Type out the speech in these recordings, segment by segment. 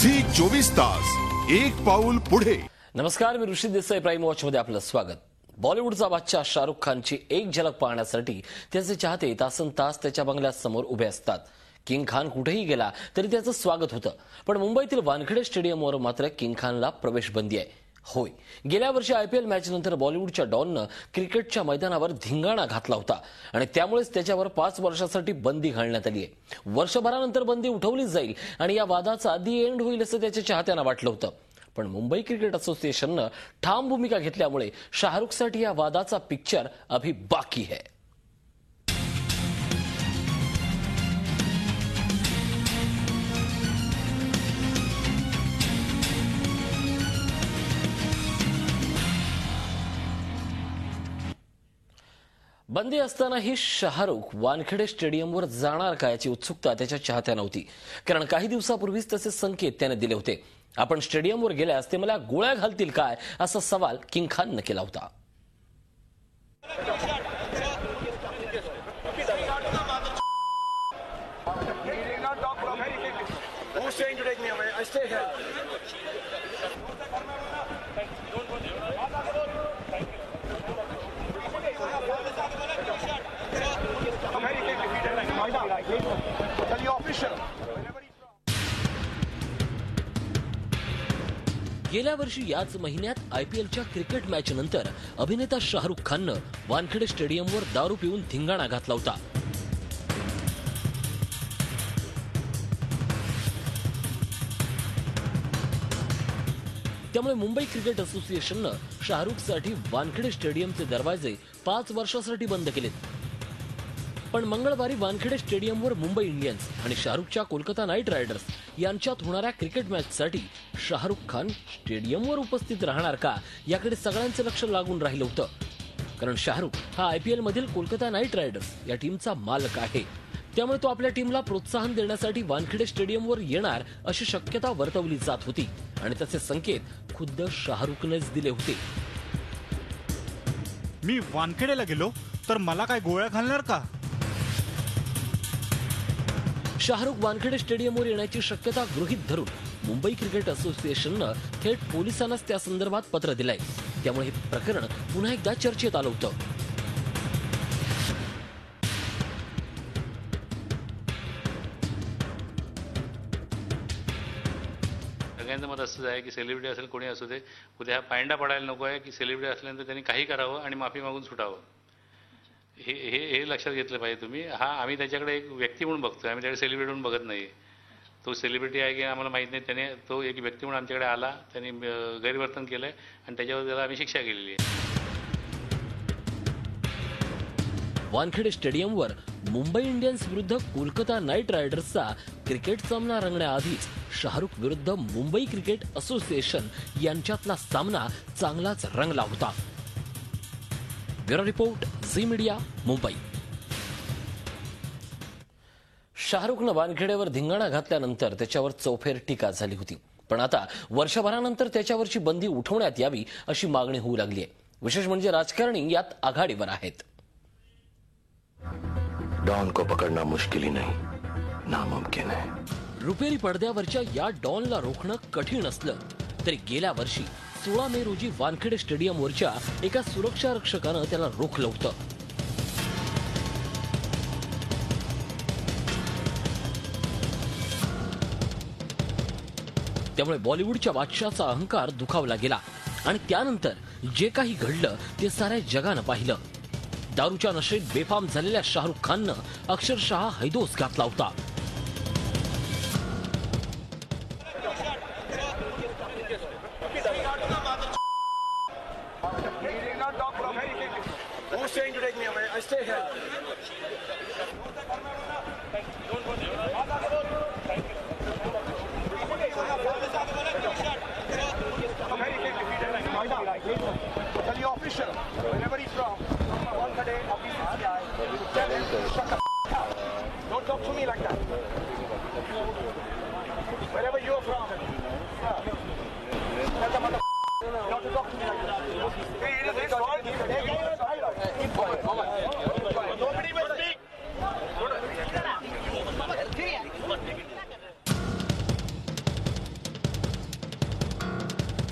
Zee 24 तास एक पाऊल पुढे। नमस्कार, मी ऋषी देसाई प्राईम वॉच मध्ये आपलं स्वागत। बॉलिवूडचा बादशाह शाहरुख खानची एक झलक पाहण्यासाठी त्याचे चाहते तासनतास त्याच्या बंगल्यासमोर उभे असतात। किंग खान कुठेही गेला तरी त्याचं स्वागत होतं, पण मुंबईतील वानखेडे स्टेडियमवर मात्र किंग खानला प्रवेश बंदी आहे। होय, गेल्या वर्षी आयपीएल मॅच नंतर बॉलिवूडच्या डॉननं क्रिकेटच्या मैदानावर धिंगाणा घातला होता आणि त्यामुळेच त्याच्यावर 5 वर्षांसाठी बंदी घालण्यात आली आहे। वर्षभरानंतर बंदी उठवली जाईल आणि या वादाचा दी एंड होईल असं त्याच्या चाहत्यांना वाटलं होतं, पण मुंबई क्रिकेट असोसिएशननं ठाम भूमिका घेतल्यामुळे शाहरुखसाठी या वादाचा पिक्चर अभी बाकी है। बंदी असतानाही शाहरुख वानखेडे स्टेडियमवर जाणार का याची उत्सुकता त्याच्या चाहत्यांना होती, कारण काही दिवसापूर्वीच तसे संकेत त्याने दिले होते। आपण स्टेडियमवर गेल्यास ते मला गोळ्या घालतील काय असा सवाल किंग खानने केला होता। गेल्या वर्षी याच महिन्यात आयपीएलच्या क्रिकेट मॅच नंतर अभिनेता शाहरुख खाननं वानखेडे स्टेडियमवर दारू पिऊन धिंगाणा घातला होता। त्यामुळे मुंबई क्रिकेट असोसिएशननं शाहरुखसाठी वानखेडे स्टेडियमचे दरवाजे 5 वर्षांसाठी बंद केलेत। पण मंगळवारी वानखेडे स्टेडियमवर मुंबई इंडियन्स आणि शाहरुखच्या कोलकाता नाईट रायडर्स यांच्यात होणाऱ्या क्रिकेट मॅचसाठी शाहरुख खान स्टेडियमवर उपस्थित राहणार का याकडे सगळ्यांचं लक्ष लागून राहिलं होतं, कारण शाहरुख हा आयपीएल मधील कोलकाता नाईट रायडर्स या टीमचा मालक आहे। त्यामुळे तो आपल्या टीमला प्रोत्साहन देण्यासाठी वानखेडे स्टेडियमवर येणार अशी शक्यता वर्तवली जात होती आणि तसे संकेत खुद्द शाहरुखनेच दिले होते। मी वानखेडेला गेलो तर मला काय गोळ्या घालणार का? शाहरुख वानखेडे स्टेडियमवर येण्याची शक्यता गृहीत धरून मुंबई क्रिकेट असोसिएशननं थेट पोलिसांनाच त्या संदर्भात पत्र दिलंय। त्यामुळे हे प्रकरण पुन्हा एकदा चर्चेत आलं होतं। सगळ्यांचं मत असंच आहे की सेलिब्रिटी असेल कोणी असू दे, उद्या पायंडा पडायला नको आहे की सेलिब्रिटी असल्यानंतर त्यांनी काही करावं आणि माफी मागून सुटावं। हे लक्षात घेतलं पाहिजे तुम्ही। आम्ही त्याच्याकडे एक व्यक्ती म्हणून बघतोय, आम्ही त्याकडे सेलिब्रिटी म्हणून बघत नाही। तो सेलिब्रिटी आहे की आम्हाला माहीत नाही, त्याने तो एक व्यक्ती म्हणून आमच्याकडे आला, त्यांनी गैरवर्तन केलंय आणि त्याच्यावर त्याला आम्ही शिक्षा केलेली आहे। वानखेडे स्टेडियमवर मुंबई इंडियन्स विरुद्ध कोलकाता नाईट रायडर्सचा क्रिकेट सामना रंगण्याआधीच शाहरुख विरुद्ध मुंबई क्रिकेट असोसिएशन यांच्यातला सामना चांगलाच रंगला होता। Bureau report, Zee media, Mumbai. शाहरुखनं वानखेडेवर धिंगाणा घातल्यानंतर त्याच्यावर चौफेर टीका झाली होती, पण आता वर्षभरानंतर त्याच्यावरची बंदी उठवण्यात यावी अशी मागणी होऊ लागली आहे। विशेष म्हणजे राजकारणी यात आघाडीवर आहेत। डॉन को पकड़ना मुश्किल ही नहीं, नामुमकिन है। रुपेरी पडद्यावरच्या या डॉनला रोखणं कठीण असलं तरी गेल्या वर्षी 16 मे रोजी वानखेडे स्टेडियमवरच्या एका सुरक्षा रक्षकानं त्याला रोखलं होतं। त्यामुळे बॉलिवूडच्या बादशाहचा अहंकार दुखावला गेला आणि त्यानंतर जे काही घडलं ते साऱ्या जगानं पाहिलं। दारूच्या नशेत बेफाम झालेल्या शाहरुख खाननं अक्षरशः हैदोस घातला होता। Don't talk to me like that. Wherever you're from, tell the mother not to talk to me like that. Hey, it is his fault. Keep quiet. Nobody will speak.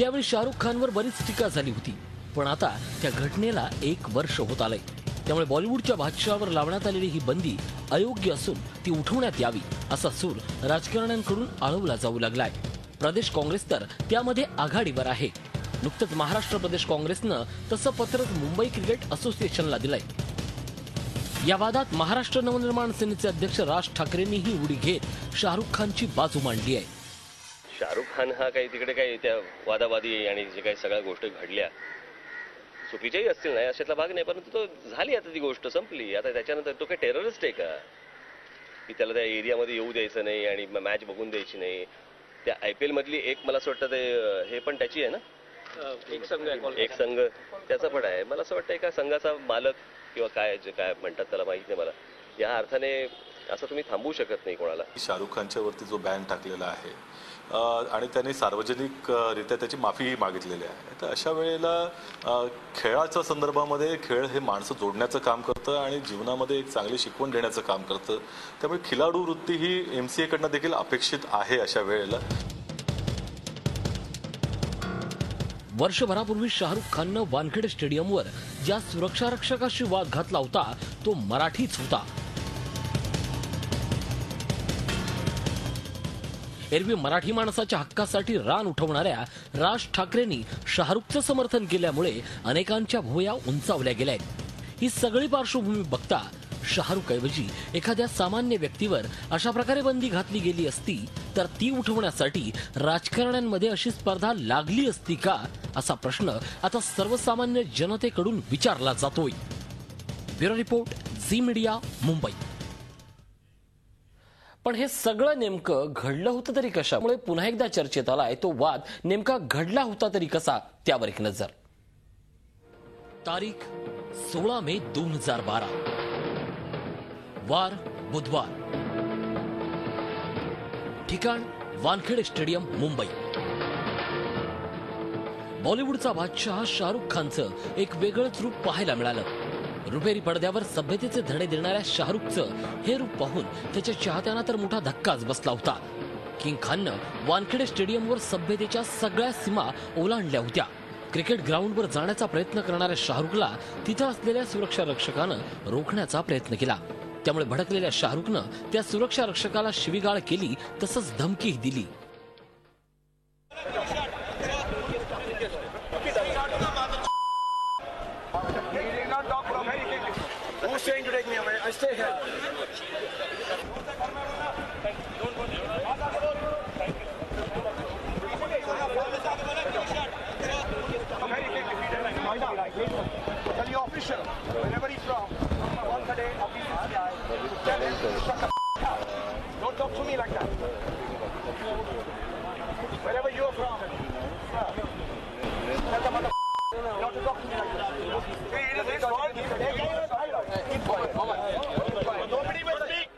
त्यावेळी शाहरुख खानवर बरीच टीका झाली होती, पण आता त्या घटनेला 1 वर्ष होत आलंय. त्यामुळे बॉलिवूडच्या बादशहावर लावण्यात आलेली ही बंदी अयोग्य असून ती उठवण्यात यावी असा सूर राजकारण्यांकडून आळवला जाऊ लागलाय. प्रदेश काँग्रेस तर त्यामध्ये आघाडीवर आहे. नुकतंच महाराष्ट्र प्रदेश काँग्रेसनं तसं पत्रच मुंबई क्रिकेट असोसिएशनला दिलंय. या वादात महाराष्ट्र नवनिर्माण सेनेचे अध्यक्ष राज ठाकरेंनीही उडी घेत शाहरुख खानची बाजू मांडली आहे. शाहरुख खान हा काही तिकडे काही त्या वादावादी आणि जे काही सगळ्या गोष्टी घडल्या चुकीच्याही असतील नाही अशातला भाग नाही, परंतु तो झाली, आता ती गोष्ट संपली. आता त्याच्यानंतर तो काही टेररिस्ट आहे का की त्याला त्या एरियामध्ये येऊ द्यायचं नाही आणि मॅच बघून द्यायची नाही. त्या IPL मधली एक मला असं वाटतं ते हे पण त्याची आहे ना, एक संघ त्याचा पण आहे. मला असं वाटतं एका संघाचा मालक किंवा काय जे काय म्हणतात त्याला माहित नाही मला, या अर्थाने असं तुम्ही थांबवू शकत नाही कोणाला. शाहरुख खानच्या वरती जो बॅन टाकलेला आहे आणि त्यांनी सार्वजनिकरित्या त्याची माफीही मागितलेली आहे. तर अशा वेळेला खेळाच्या संदर्भामध्ये खेळ हे माणसं जोडण्याचं काम करतं आणि जीवनामध्ये एक चांगली शिकवण देण्याचं काम करतं. त्यामुळे खिलाडू वृत्ती ही MCA कडनं देखील अपेक्षित आहे अशा वेळेला. वर्षभरापूर्वी शाहरुख खाननं वानखेडे स्टेडियमवर ज्या सुरक्षा रक्षकाशी वाद घातला होता तो मराठीच होता. एरवी मराठी माणसाच्या हक्कासाठी रान उठवणाऱ्या राज ठाकरेंनी शाहरुखचं समर्थन केल्यामुळे अनेकांच्या भुवया उंचावल्या गेल्या. ही सगळी पार्श्वभूमी बघता शाहरुख ऐवजी एखाद्या सामान्य व्यक्तीवर अशा प्रकारे बंदी घातली गेली असती तर ती उठवण्यासाठी राजकारण्यांमध्ये अशी स्पर्धा लागली असती का असा प्रश्न आता सर्वसामान्य जनतेकडून विचारला जातोय. Bureau report, Zee media, Mumbai. पण हे सगळं नेमकं घडलं होतं तरी कशामुळे पुन्हा एकदा चर्चेत आलाय तो वाद नेमका घडला होता तरी कसा त्यावर एक नजर. तारीख 16 मे 2012, वार बुधवार, ठिकाण वानखेडे स्टेडियम, मुंबई. बॉलिवूडचा बादशाह शाहरुख खानचं एक वेगळंच रूप पाहायला मिळालं. रुपेरी पडद्यावर सभ्यतेचे धडे देणाऱ्या शाहरुखचं हे रूप पाहून त्याच्या चाहत्यांना तर मोठा धक्काच बसला होता. किंग खाननं वानखेडे स्टेडियमवर सभ्यतेच्या सगळ्या सीमा ओलांडल्या होत्या. क्रिकेट ग्राउंडवर जाण्याचा प्रयत्न करणाऱ्या शाहरुखला तिथं असलेल्या सुरक्षा रक्षकानं रोखण्याचा प्रयत्न केला. त्यामुळे भडकलेल्या शाहरुखनं त्या सुरक्षा रक्षकाला शिवीगाळ केली, तसंच धमकीही दिली. Who's saying to take me away? I stay here. Tell your official, wherever he's from, once a day, official guy, tell him to shut the up. Don't talk to me like that. Wherever you're from, tell the mother not to talk to me like that. Hey, it is his fault. Nobody will speak.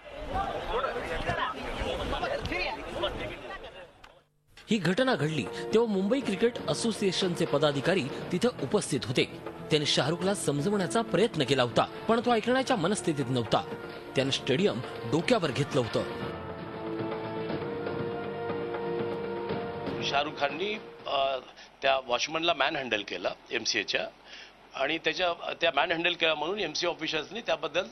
ही घटना घडली तेव्हा Mumbai cricket असोसिएशनचे पदाधिकारी तिथं उपस्थित होते. त्यांनी शाहरुखला समजवण्याचा प्रयत्न केला होता, पण तो ऐकण्याच्या मनस्थितीत नव्हता. त्याने स्टेडियम डोक्यावर घेतलं होतं. शाहरुख खाननी त्या वॉचमनला मॅन हँडल केला MCAच्या, आणि त्या मॅन हँडल केला म्हणून MCA ऑफिसर्सनी त्याबद्दल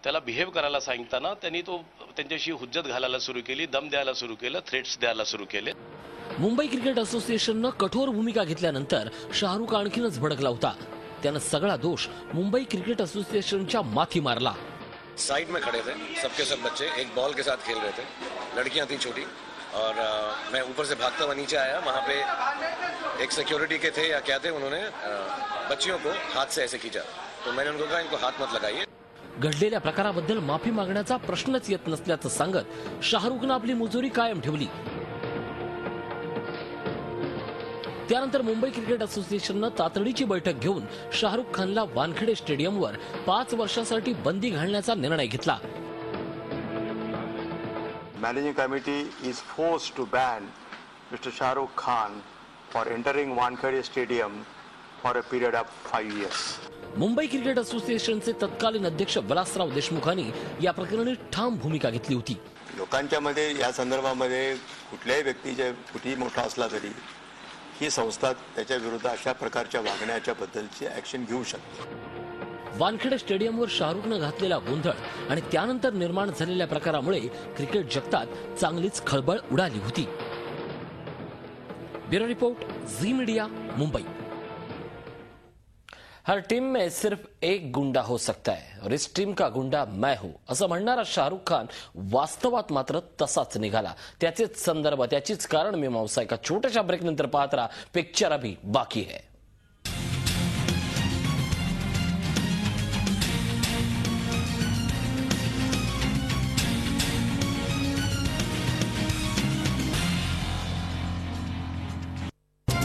त्याला बिहेव करायला सांगताना त्यांनी त्यांच्याशी हुज्जत घालायला सुरू केली, दम द्यायला सुरू केलं, थ्रेट्स द्यायला सुरू केले. मुंबई क्रिकेट असोसिएशननं कठोर भूमिका घेतल्यानंतर शाहरुख आणखीनच भडकला होता. त्यानं सगळा दोष मुंबई क्रिकेट असोसिएशनच्या माथी मारला. साइड में खड़े थे सबके सब बच्चे, एक बॉल के साथ खेल रहे थे, लड़कियां थी छोटी, और मैं ऊपर से भागता हुआ नीचे आया. वहाँ पे एक सिक्योरिटी के थे या क्या थे, उन्होंने बच्चियों को हाथ से ऐसे खींचा, तो मैंने उनको कहा इनको हाथ मत लगाइए. घडलेल्या प्रकाराबद्दल माफी मागण्याचा प्रश्नच येत नसल्याचं सांगत शाहरुखनं आपली मुजोरी कायम ठेवली. त्यानंतर मुंबई क्रिकेट असोसिएशननं तातडीची बैठक घेऊन शाहरुख खानला वानखेडे स्टेडियमवर 5 वर्षासाठी बंदी घालण्याचा निर्णय घेतला. Managing committee is forced to ban Mr. Shah Rukh Khan for entering Wankhede Stadium for a period of 5 years. Mumbai cricket असोसिएशनचे तत्कालीन अध्यक्ष विलासराव देशमुखांनी या प्रकरणी ठाम भूमिका घेतली होती. लोकांच्या मध्ये या संदर्भामध्ये कुठल्याही व्यक्तीचे कुठेही मोठा असला तरी ही संस्था त्याच्या विरुद्ध अशा प्रकारच्या वागण्याच्या बद्दलची ऍक्शन घेऊ शकते. वानखेडे स्टेडियमवर शाहरुखनं घातलेला गोंधळ आणि त्यानंतर निर्माण झालेल्या प्रकारामुळे क्रिकेट जगतात चांगलीच खळबळ उडाली होती. Bureau report, Zee media, Mumbai. हर टीम में सिर्फ एक गुंडा हो सकता है और इस टीम का गुंडा मैं हूं असं म्हणणारा शाहरुख खान वास्तवात मात्र तसाच निघाला. त्याचेच संदर्भ, त्याचीच कारण मीमांसा एका छोट्याशा ब्रेकनंतर पाहत राहा. पिक्चर अभी बाकी है.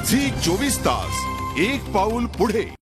झी 24 तास, एक पाऊल पुढे.